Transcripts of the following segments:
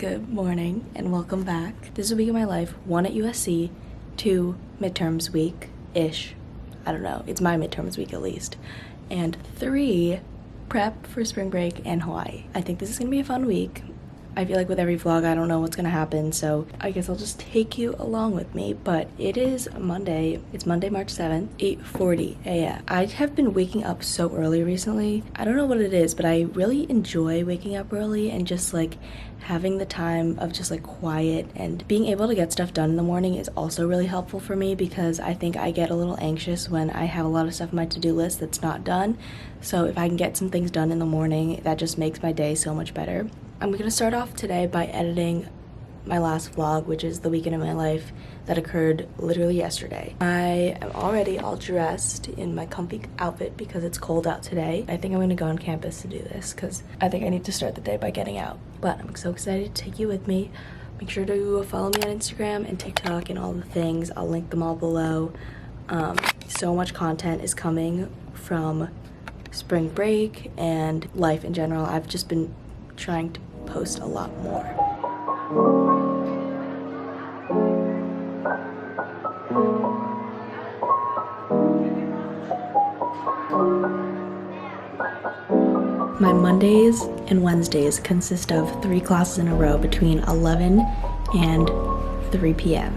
Good morning and welcome back. This is a week of my life, 1 at USC, 2 midterms week-ish. I don't know, it's my midterms week at least. And 3 prep for spring break and Hawaii. I think this is gonna be a fun week. I feel like with every vlog, I don't know what's gonna happen, so I guess I'll just take you along with me. But it is Monday. It's Monday, March 7th, 8:40 a.m. I have been waking up so early recently. I don't know what it is, but I really enjoy waking up early and just like having the time of just like quiet, and being able to get stuff done in the morning is also really helpful for me because I think I get a little anxious when I have a lot of stuff on my to-do list that's not done. So if I can get some things done in the morning, that just makes my day so much better. I'm gonna start off today by editing my last vlog, which is the weekend of my life that occurred literally yesterday. I am already all dressed in my comfy outfit because it's cold out today. I think I'm gonna go on campus to do this because I think I need to start the day by getting out. But I'm so excited to take you with me. Make sure to follow me on Instagram and TikTok and all the things. I'll link them all below. So much content is coming from spring break and life in general. I've just been trying to post a lot more. My Mondays and Wednesdays consist of 3 classes in a row between 11 and 3 p.m.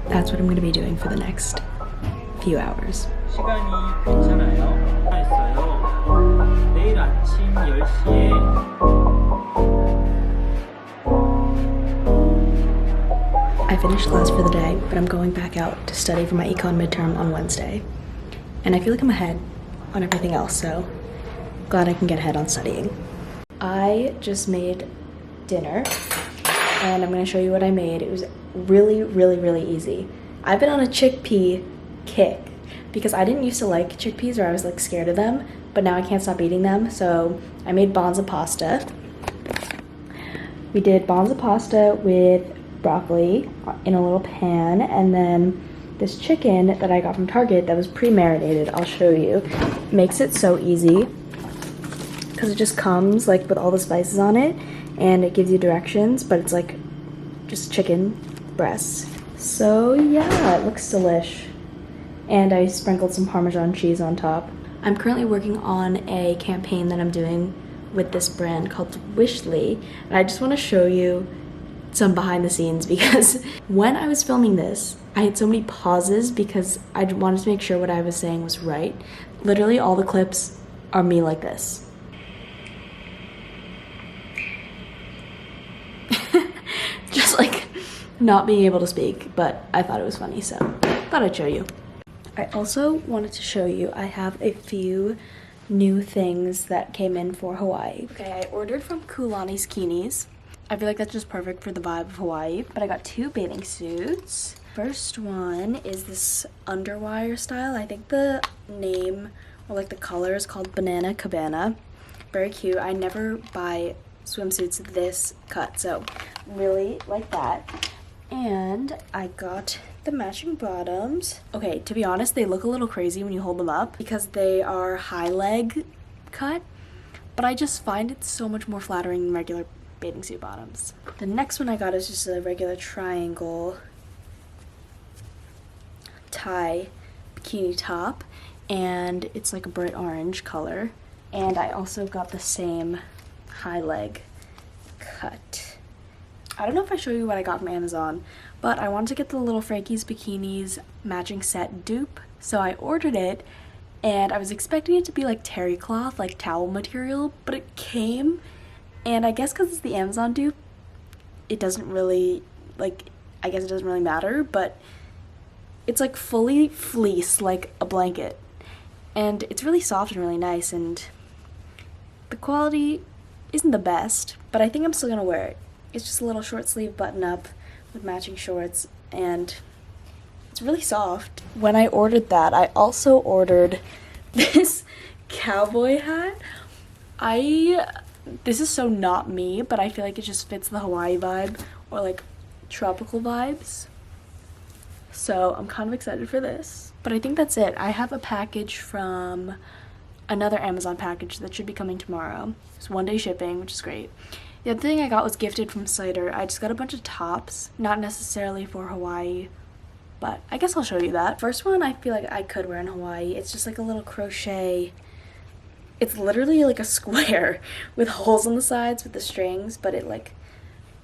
That's what I'm going to be doing for the next few hours. 시간이 괜찮아요. 했어요. 내일 아침 10시에 I finished class for the day, but I'm going back out to study for my econ midterm on Wednesday. And I feel like I'm ahead on everything else, so glad I can get ahead on studying. I just made dinner, and I'm gonna show you what I made. It was really easy. I've been on a chickpea kick because I didn't used to like chickpeas, or I was like scared of them, but now I can't stop eating them. So I made bonza pasta. We did bonza pasta with broccoli in a little pan, and then this chicken that I got from Target that was pre-marinated, I'll show you. Makes it so easy because it just comes like with all the spices on it, and it gives you directions, but it's like just chicken breasts. So yeah, it looks delish. And I sprinkled some Parmesan cheese on top. I'm currently working on a campaign that I'm doing with this brand called Wishly, and I just want to show you some behind the scenes because when I was filming this, I had so many pauses because I wanted to make sure what I was saying was right. Literally all the clips are me like this. Just like not being able to speak, but I thought it was funny, so thought I'd show you. I also wanted to show you I have a few new things that came in for Hawaii. Okay, I ordered from Kulani's Kinis. I feel like that's just perfect for the vibe of Hawaii. But I got 2 bathing suits. First one is this underwire style. I think the name or like the color is called Banana Cabana. Very cute. I never buy swimsuits this cut, so really like that. And I got the matching bottoms. Okay, to be honest, they look a little crazy when you hold them up because they are high leg cut, but I just find it so much more flattering than regular bathing suit bottoms. The next one I got is just a regular triangle tie bikini top, and it's like a bright orange color. And I also got the same high leg cut. I don't know if I show you what I got from Amazon, but I wanted to get the little Frankie's Bikinis matching set dupe, so I ordered it, and I was expecting it to be like terry cloth, like towel material, but it came, and I guess because it's the Amazon dupe, it doesn't really, like, I guess it doesn't really matter, but it's like fully fleece, like a blanket, and it's really soft and really nice, and the quality isn't the best, but I think I'm still gonna wear it. It's just a little short sleeve button up with matching shorts, and it's really soft. When I ordered that, I also ordered this cowboy hat. This is so not me, but I feel like it just fits the Hawaii vibe or like tropical vibes. So I'm kind of excited for this. But I think that's it. I have a package from another Amazon package that should be coming tomorrow. It's 1-day shipping, which is great. The other thing I got was gifted from Cider. I just got a bunch of tops, not necessarily for Hawaii, but I guess I'll show you that. First one I feel like I could wear in Hawaii. It's just like a little crochet. It's literally like a square with holes on the sides with the strings, but it like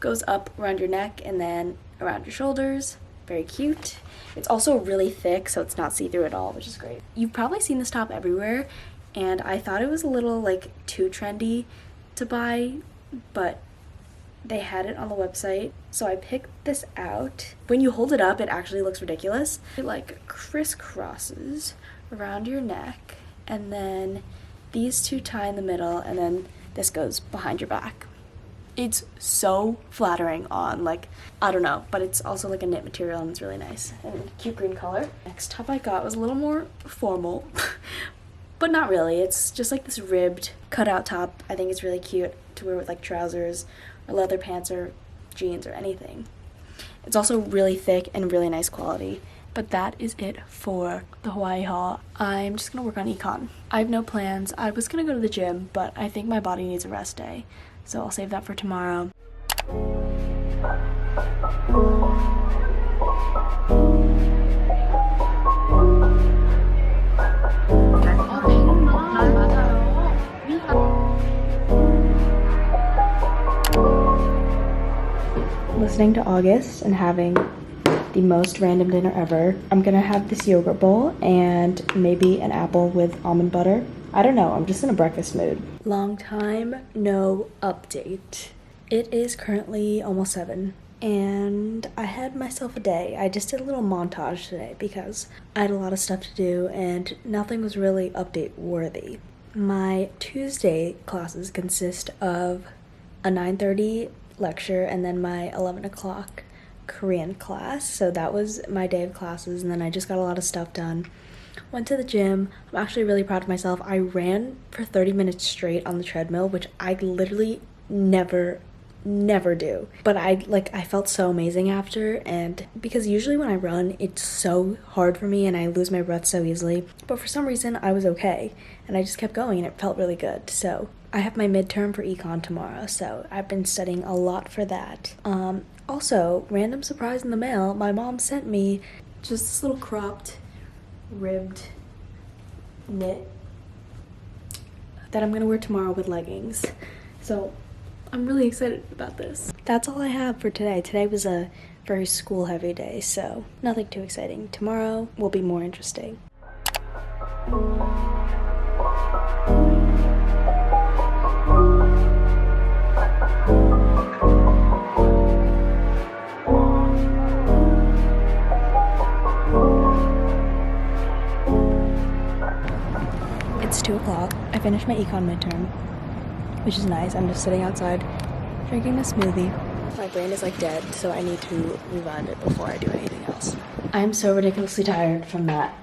goes up around your neck and then around your shoulders. Very cute. It's also really thick, so it's not see-through at all, which is great. You've probably seen this top everywhere, and I thought it was a little like too trendy to buy, but they had it on the website, so I picked this out. When you hold it up, it actually looks ridiculous. It like crisscrosses around your neck, and then these two tie in the middle, and then this goes behind your back. It's so flattering on, like, I don't know, but it's also like a knit material and it's really nice and cute green color. Next top I got was a little more formal, but not really. It's just like this ribbed cutout top. I think it's really cute to wear with like trousers or leather pants or jeans or anything. It's also really thick and really nice quality. But that is it for the Hawaii haul. I'm just gonna work on econ. I have no plans. I was gonna go to the gym, but I think my body needs a rest day, so I'll save that for tomorrow. Listening to August and having the most random dinner ever. I'm gonna have this yogurt bowl and maybe an apple with almond butter. I don't know, I'm just in a breakfast mood. Long time no update. It is currently almost 7 and I had myself a day. I just did a little montage today because I had a lot of stuff to do and nothing was really update worthy. My Tuesday classes consist of a 9:30 lecture and then my 11 o'clock Korean class. So that was my day of classes, and then I just got a lot of stuff done. Went to the gym. I'm actually really proud of myself. I ran for 30 minutes straight on the treadmill, which I literally never do. But I felt so amazing after, and because usually when I run, it's so hard for me and I lose my breath so easily. But for some reason, I was okay, and I just kept going and it felt really good. So I have my midterm for econ tomorrow, so I've been studying a lot for that. Also, random surprise in the mail, my mom sent me just this little cropped, ribbed knit that I'm gonna wear tomorrow with leggings. So I'm really excited about this. That's all I have for today. Today was a very school heavy day, so nothing too exciting. Tomorrow will be more interesting. It's 2 o'clock. I finished my econ midterm, which is nice. I'm just sitting outside drinking a smoothie. My brain is like dead, so I need to revive it before I do anything else. I'm so ridiculously tired from that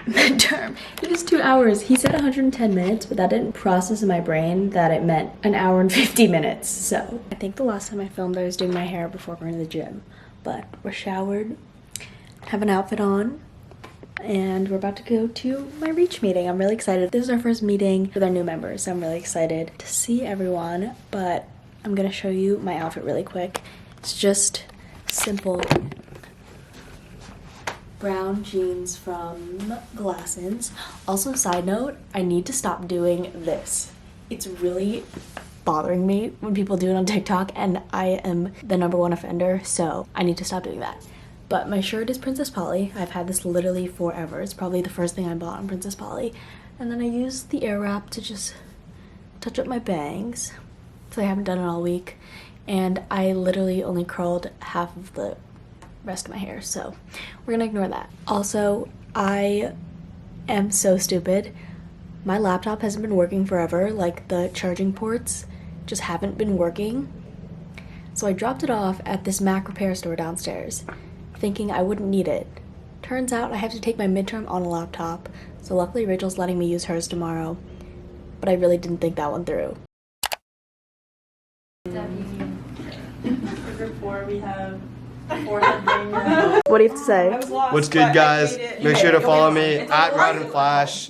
midterm. It is 2 hours. He said 110 minutes, but that didn't process in my brain that it meant an hour and 50 minutes. So I think the last time I filmed, I was doing my hair before going to the gym, but we're showered, have an outfit on, and we're about to go to my reach meeting. I'm really excited. This is our first meeting with our new members, so I'm really excited to see everyone, but I'm gonna show you my outfit really quick. It's just simple brown jeans from Glassons. Also, side note, I need to stop doing this. It's really bothering me when people do it on TikTok, and I am the #1 offender, so I need to stop doing that. But my shirt is Princess Polly. I've had this literally forever. It's probably the first thing I bought on Princess Polly. And then I used the air wrap to just touch up my bangs, so I haven't done it all week. And I literally only curled half of the rest of my hair, so we're gonna ignore that. Also, I am so stupid. My laptop hasn't been working forever. Like, the charging ports just haven't been working. So I dropped it off at this Mac repair store downstairs, thinking I wouldn't need it. Turns out I have to take my midterm on a laptop, so luckily Rachel's letting me use hers tomorrow, but I really didn't think that one through. For group 4, we have What do you have to say? What's good, guys? Make sure to follow me at Rod and Flash.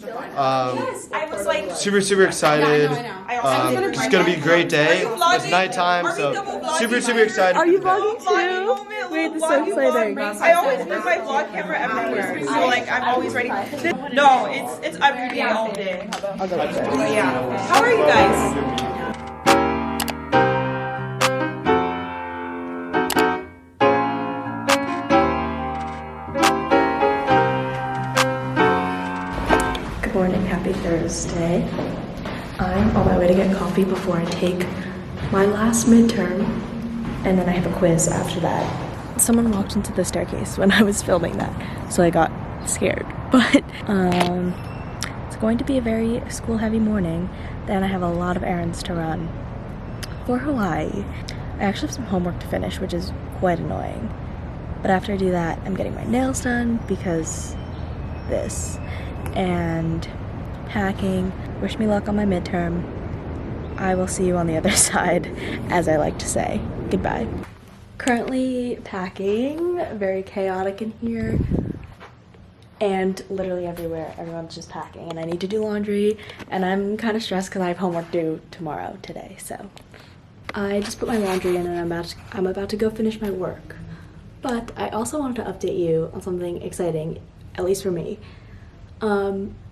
Super excited. It's gonna be a great day. It's nighttime, so super excited. Are you vlogging too? Wait, this is so exciting. I always bring my vlog camera everywhere, so like I'm always ready. No, it's every day, all day. I'll go with it. Yeah. How are you guys? Good morning, happy Thursday. I'm on my way to get coffee before I take my last midterm, and then I have a quiz after that. Someone walked into the staircase when I was filming that, so I got scared. But it's going to be a very school-heavy morning. Then I have a lot of errands to run for Hawaii. I actually have some homework to finish, which is quite annoying. But after I do that, I'm getting my nails done because this, and packing. Wish me luck on my midterm. I will see you on the other side, as I like to say. Goodbye. Currently packing, very chaotic in here, and literally everywhere, everyone's just packing, and I need to do laundry, and I'm kind of stressed because I have homework due today, so. I just put my laundry in and I'm about to go finish my work. But I also wanted to update you on something exciting, at least for me.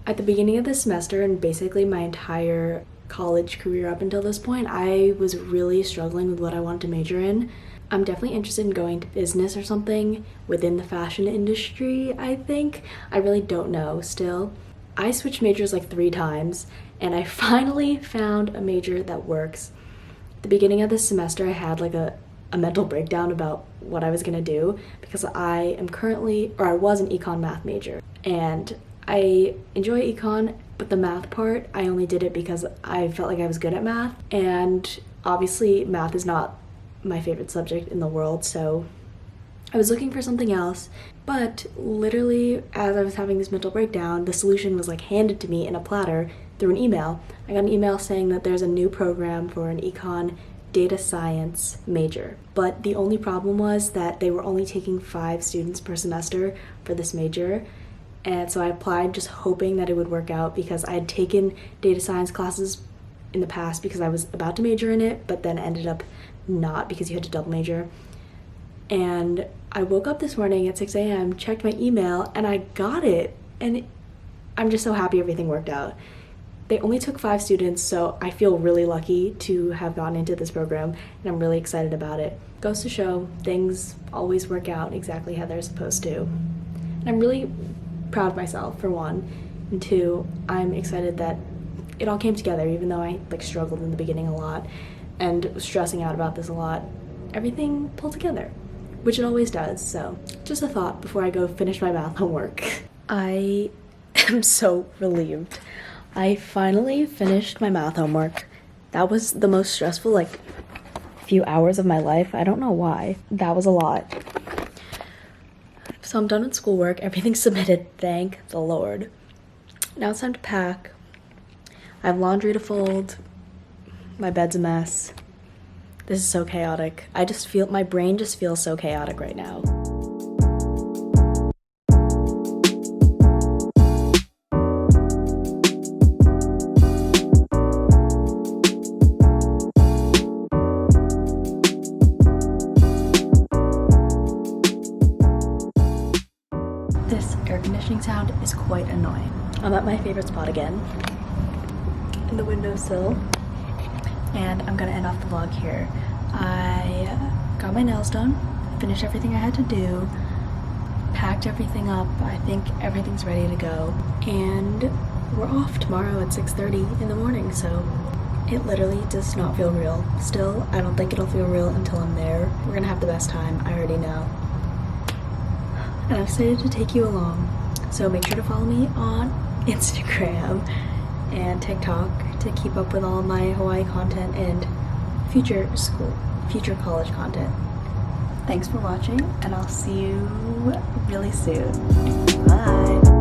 At the beginning of this semester and basically my entire college career up until this point, I was really struggling with what I wanted to major in. I'm definitely interested in going to business or something within the fashion industry, I think. I really don't know still. I switched majors like 3 times and I finally found a major that works. At the beginning of this semester, I had like a mental breakdown about what I was gonna do because I was an econ math major, and I enjoy econ, but the math part, I only did it because I felt like I was good at math, and obviously math is not my favorite subject in the world, so I was looking for something else. But literally, as I was having this mental breakdown, the solution was like handed to me in a platter through an email. I got an email saying that there's a new program for an econ data science major, but the only problem was that they were only taking 5 students per semester for this major. And so I applied just hoping that it would work out because I had taken data science classes in the past because I was about to major in it, but then ended up not because you had to double major. And I woke up this morning at 6 a.m., checked my email, and I got it. And I'm just so happy everything worked out. They only took 5 students, so I feel really lucky to have gotten into this program, and I'm really excited about it. Goes to show things always work out exactly how they're supposed to. And I'm really proud of myself, for one, and 2, I'm excited that it all came together, even though I struggled in the beginning a lot and was stressing out about this a lot. Everything pulled together, which it always does. So just a thought before I go finish my math homework. I am so relieved. I finally finished my math homework. That was the most stressful few hours of my life. I don't know why. That was a lot. So I'm done with schoolwork. Everything's submitted, thank the Lord. Now it's time to pack. I have laundry to fold. My bed's a mess. This is so chaotic. My brain just feels so chaotic right now. This air conditioning sound is quite annoying. I'm at my favorite spot again, in the windowsill, and I'm gonna end off the vlog here. I got my nails done, finished everything I had to do, packed everything up. I think everything's ready to go, and we're off tomorrow at 6:30 in the morning, so it literally does not feel real. Still, I don't think it'll feel real until I'm there. We're gonna have the best time, I already know. And I'm excited to take you along. So make sure to follow me on Instagram and TikTok to keep up with all my Hawaii content and future college content. Thanks for watching, and I'll see you really soon. Bye.